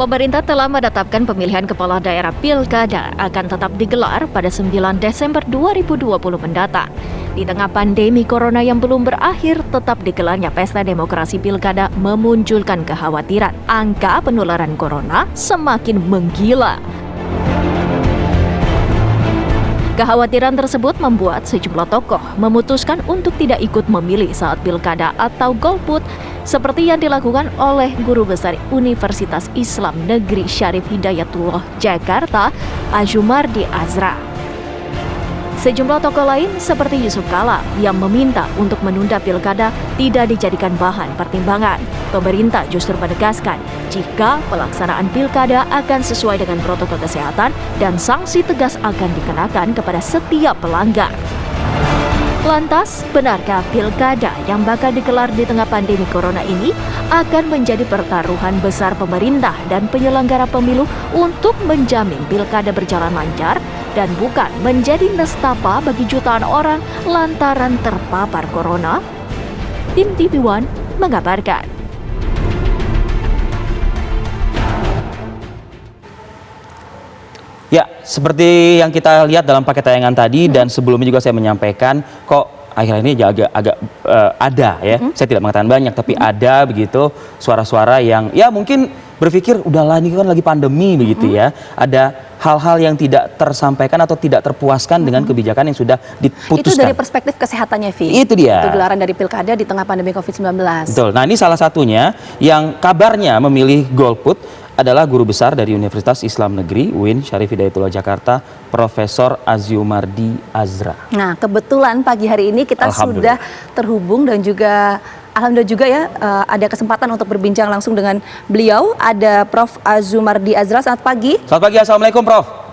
Pemerintah telah menetapkan pemilihan kepala daerah Pilkada akan tetap digelar pada 9 Desember 2020 mendatang. Di tengah pandemi corona yang belum berakhir, tetap digelarnya pesta demokrasi Pilkada memunculkan kekhawatiran angka penularan corona semakin menggila. Kekhawatiran tersebut membuat sejumlah tokoh memutuskan untuk tidak ikut memilih saat pilkada atau golput seperti yang dilakukan oleh Guru Besar Universitas Islam Negeri Syarif Hidayatullah Jakarta, Azumardi Azra. Sejumlah tokoh lain seperti Yusuf Kala yang meminta untuk menunda pilkada tidak dijadikan bahan pertimbangan. Pemerintah justru menegaskan jika pelaksanaan pilkada akan sesuai dengan protokol kesehatan dan sanksi tegas akan dikenakan kepada setiap pelanggar. Lantas, benarkah pilkada yang bakal digelar di tengah pandemi corona ini akan menjadi pertaruhan besar pemerintah dan penyelenggara pemilu untuk menjamin pilkada berjalan lancar dan bukan menjadi nestapa bagi jutaan orang lantaran terpapar corona? Tim TV One mengabarkan. Ya, seperti yang kita lihat dalam paket tayangan tadi dan sebelumnya juga saya menyampaikan kok akhir-akhir ini agak ada ya. Saya tidak mengatakan banyak tapi ada begitu suara-suara yang ya mungkin berpikir udahlah ini kan lagi pandemi begitu ya. Ada hal-hal yang tidak tersampaikan atau tidak terpuaskan dengan kebijakan yang sudah diputuskan. Itu dari perspektif kesehatannya, Vi. Itu dia. Itu gelaran dari pilkada di tengah pandemi COVID-19. Betul. Nah, ini salah satunya yang kabarnya memilih golput adalah Guru Besar dari Universitas Islam Negeri UIN Syarif Hidayatullah Jakarta, Profesor Azumardi Azra. Nah, kebetulan pagi hari ini kita sudah terhubung dan juga alhamdulillah juga ya ada kesempatan untuk berbincang langsung dengan beliau. Ada Prof. Azumardi Azra. Selamat pagi. Selamat pagi, Assalamualaikum Prof.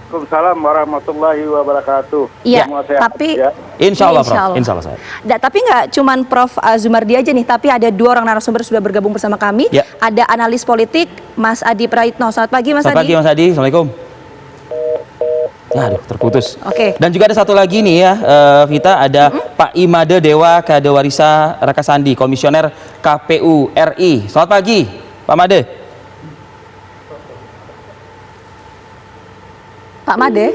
Waalaikumsalam warahmatullahi wabarakatuh. Iya, tapi ya. Insya Allah, Prof. Insya Allah saya. Tapi nggak cuman Prof. Azumardi aja nih, tapi ada dua orang narasumber sudah bergabung bersama kami. Ya. Ada analis politik Mas Adi Praitno. Selamat pagi, Mas Adi. Selamat pagi, Mas Adi. Assalamualaikum. Aduh, terputus. Oke. Dan juga ada satu lagi nih ya, Vita, ada Pak Imade Dewa Kadawarisa Rakasandi, Komisioner KPU RI. Selamat pagi, Pak Made. Pak Made.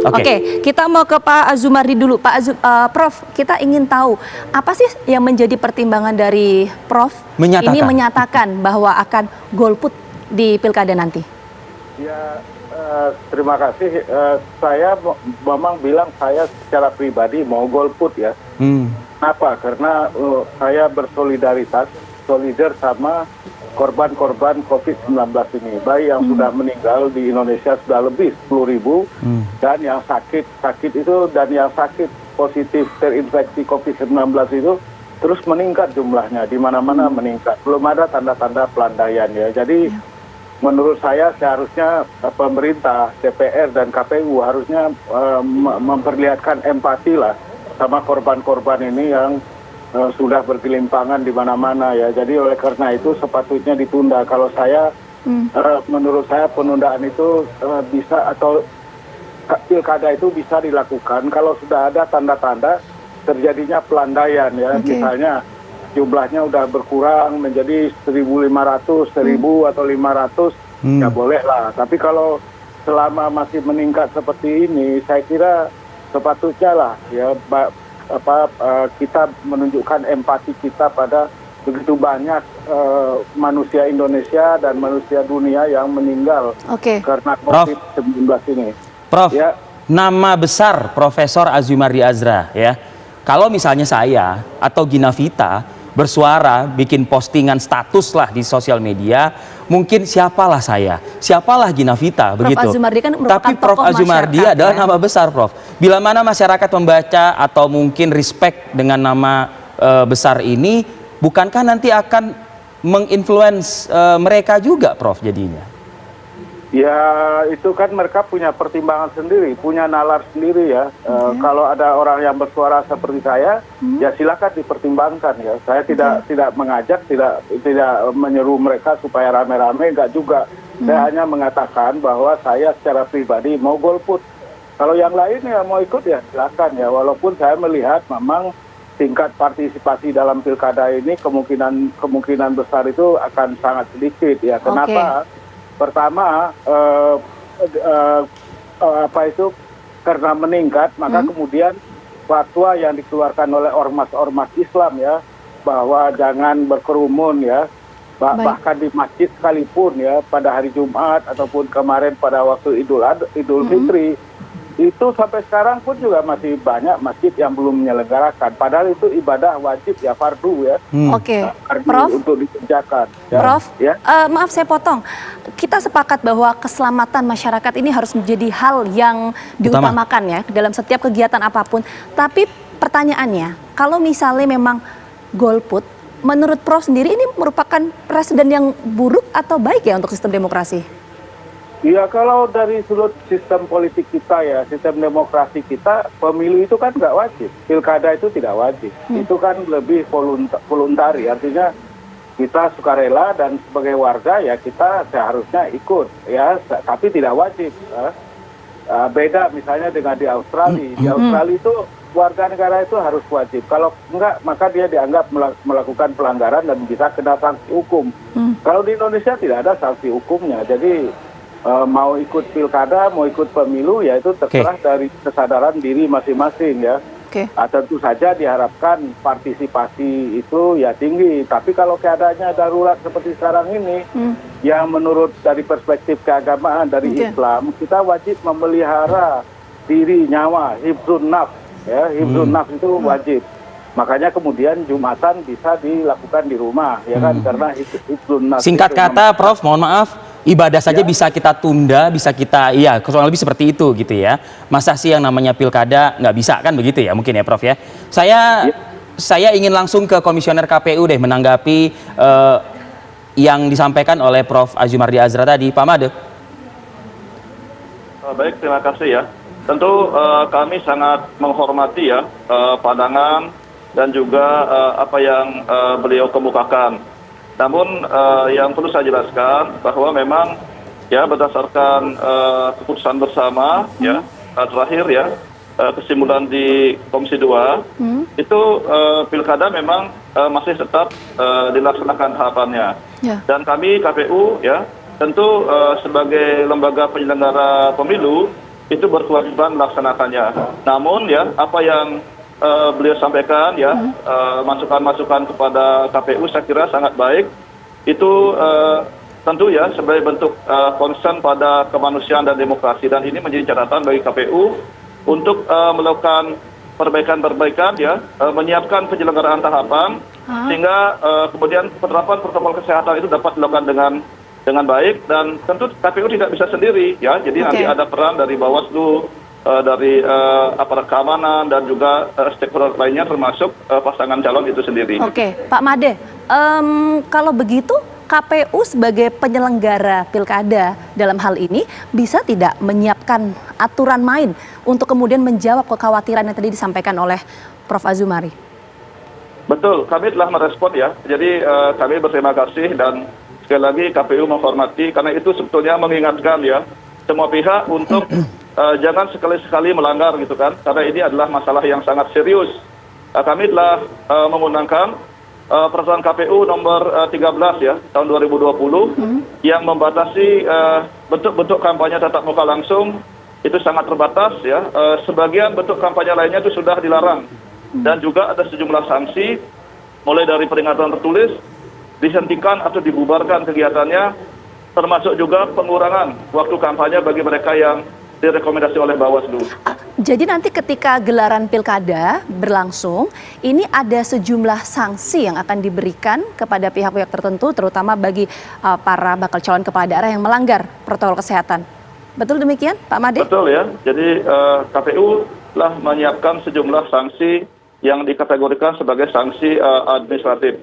Oke, kita mau ke Pak Azumardi dulu. Prof, kita ingin tahu apa sih yang menjadi pertimbangan dari Prof ini menyatakan bahwa akan golput di pilkada nanti? Ya, terima kasih. Saya memang bilang saya secara pribadi mau golput ya. Kenapa? Karena saya bersolidaritas, solidar sama korban-korban COVID-19 ini, baik yang sudah meninggal di Indonesia sudah lebih 10.000 dan yang sakit itu dan yang sakit positif terinfeksi COVID-19 itu terus meningkat jumlahnya, di mana-mana meningkat, belum ada tanda-tanda pelandaian ya. Jadi menurut saya seharusnya pemerintah, DPR dan KPU harusnya memperlihatkan empati lah sama korban-korban ini yang sudah bergelimpangan di mana-mana ya. Jadi oleh karena itu sepatutnya ditunda. Kalau saya, menurut saya penundaan itu bisa atau pilkada itu bisa dilakukan kalau sudah ada tanda-tanda terjadinya pelandaian ya. Misalnya jumlahnya udah berkurang menjadi 1.500, 1.000 atau 500 ya boleh lah. Tapi kalau selama masih meningkat seperti ini, saya kira sepatutnya lah ya kita menunjukkan empati kita pada begitu banyak manusia Indonesia dan manusia dunia yang meninggal karena COVID-19 ini. Prof, ya. Nama besar Profesor Azumardi Azra ya. Kalau misalnya saya atau Gina Vita bersuara, bikin postingan status lah di sosial media, mungkin siapalah saya, siapalah Gina Vita, Prof. begitu. Azumardi kan tapi Prof. Azumardi adalah nama besar, Prof. Bila mana masyarakat membaca atau mungkin respect dengan nama besar ini, bukankah nanti akan menginfluence mereka juga, Prof, jadinya? Ya, itu kan mereka punya pertimbangan sendiri, punya nalar sendiri ya. Kalau ada orang yang bersuara seperti saya, ya silakan dipertimbangkan ya. Saya tidak mengajak, tidak menyeru mereka supaya rame-rame, enggak juga. Saya hanya mengatakan bahwa saya secara pribadi mau golput. Kalau yang lain ya mau ikut ya silakan ya. Walaupun saya melihat memang tingkat partisipasi dalam pilkada ini kemungkinan besar itu akan sangat sedikit ya. Kenapa? Pertama karena meningkat, maka kemudian fatwa yang dikeluarkan oleh ormas-ormas Islam ya, bahwa jangan berkerumun ya, bahkan di masjid sekalipun ya, pada hari Jumat ataupun kemarin pada waktu Idul Fitri, itu sampai sekarang pun juga masih banyak masjid yang belum menyelenggarakan. Padahal itu ibadah wajib ya, fardu ya. Prof, untuk dikerjakan. Ya. Prof, ya? Maaf saya potong. Kita sepakat bahwa keselamatan masyarakat ini harus menjadi hal yang diutamakan ya dalam setiap kegiatan apapun. Tapi pertanyaannya, kalau misalnya memang golput, menurut Prof sendiri ini merupakan presiden yang buruk atau baik ya untuk sistem demokrasi? Ya, kalau dari sudut sistem politik kita ya, sistem demokrasi kita, pemilu itu kan nggak wajib. Pilkada itu tidak wajib. Itu kan lebih voluntari, artinya kita sukarela dan sebagai warga ya kita seharusnya ikut ya, tapi tidak wajib. Beda misalnya dengan di Australia. Di Australia itu warga negara itu harus wajib. Kalau enggak, maka dia dianggap melakukan pelanggaran dan bisa kena sanksi hukum. Kalau di Indonesia tidak ada sanksi hukumnya, jadi mau ikut pilkada, mau ikut pemilu, ya itu terserah dari kesadaran diri masing-masing ya. Tentu saja diharapkan partisipasi itu ya tinggi. Tapi kalau keadaannya darurat seperti sekarang ini, yang menurut dari perspektif keagamaan dari Islam, kita wajib memelihara diri, nyawa, hifdzun nafs. Ya, hifdzun nafs itu wajib. Makanya kemudian Jumatan bisa dilakukan di rumah, ya kan? Karena hifdzun nafs. Singkat kata, Prof, mohon maaf, ibadah saja bisa kita tunda, bisa kita, ya kurang lebih seperti itu gitu ya. Masa sih yang namanya pilkada nggak bisa, kan begitu ya mungkin ya Prof ya. Saya ingin langsung ke Komisioner KPU deh menanggapi yang disampaikan oleh Prof Azumardi Azra tadi, Pak Made. Baik, terima kasih ya. Tentu kami sangat menghormati ya pandangan dan juga apa yang beliau kemukakan. Namun yang perlu saya jelaskan bahwa memang ya berdasarkan keputusan bersama ya terakhir ya kesimpulan di Komisi 2 itu pilkada memang masih tetap dilaksanakan tahapannya. Dan kami KPU ya tentu sebagai lembaga penyelenggara pemilu itu berkewajiban melaksanakannya. Namun ya apa yang beliau sampaikan ya masukan-masukan kepada KPU saya kira sangat baik. Itu tentu ya sebagai bentuk concern pada kemanusiaan dan demokrasi, dan ini menjadi catatan bagi KPU untuk melakukan perbaikan-perbaikan ya, menyiapkan penyelenggaraan tahapan sehingga kemudian penerapan protokol kesehatan itu dapat dilakukan dengan baik, dan tentu KPU tidak bisa sendiri ya. Jadi nanti ada peran dari Bawaslu, dari aparat keamanan dan juga stakeholder lainnya termasuk pasangan calon itu sendiri. Pak Made, kalau begitu KPU sebagai penyelenggara pilkada dalam hal ini bisa tidak menyiapkan aturan main untuk kemudian menjawab kekhawatiran yang tadi disampaikan oleh Prof Azumari? Betul, kami telah merespon ya. Jadi kami berterima kasih dan sekali lagi KPU menghormati, karena itu sebetulnya mengingatkan ya semua pihak untuk jangan sekali-sekali melanggar gitu kan, karena ini adalah masalah yang sangat serius. Kami telah mengundangkan peraturan KPU nomor 13 ya tahun 2020 yang membatasi bentuk-bentuk kampanye tatap muka langsung itu sangat terbatas ya. Sebagian bentuk kampanye lainnya itu sudah dilarang, dan juga ada sejumlah sanksi mulai dari peringatan tertulis, dihentikan atau dibubarkan kegiatannya, termasuk juga pengurangan waktu kampanye bagi mereka yang direkomendasi oleh Bawaslu. Jadi nanti ketika gelaran pilkada berlangsung, ini ada sejumlah sanksi yang akan diberikan kepada pihak-pihak tertentu, terutama bagi para bakal calon kepala daerah yang melanggar protokol kesehatan. Betul demikian, Pak Made? Betul ya. Jadi KPU telah menyiapkan sejumlah sanksi yang dikategorikan sebagai sanksi administratif.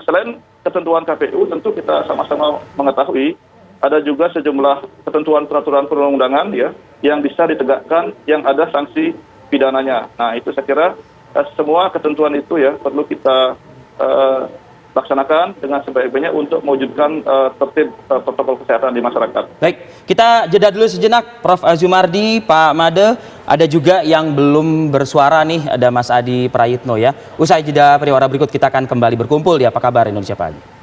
Selain ketentuan KPU, tentu kita sama-sama mengetahui ada juga sejumlah ketentuan peraturan perundang-undangan ya yang bisa ditegakkan yang ada sanksi pidananya. Nah, itu saya kira semua ketentuan itu ya perlu kita laksanakan dengan sebaik-baiknya untuk mewujudkan tertib protokol kesehatan di masyarakat. Baik, kita jeda dulu sejenak, Prof. Azumardi, Pak Made. Ada juga yang belum bersuara nih, ada Mas Adi Prayitno ya. Usai jeda pariwara berikut kita akan kembali berkumpul di Apa Kabar Indonesia Pagi.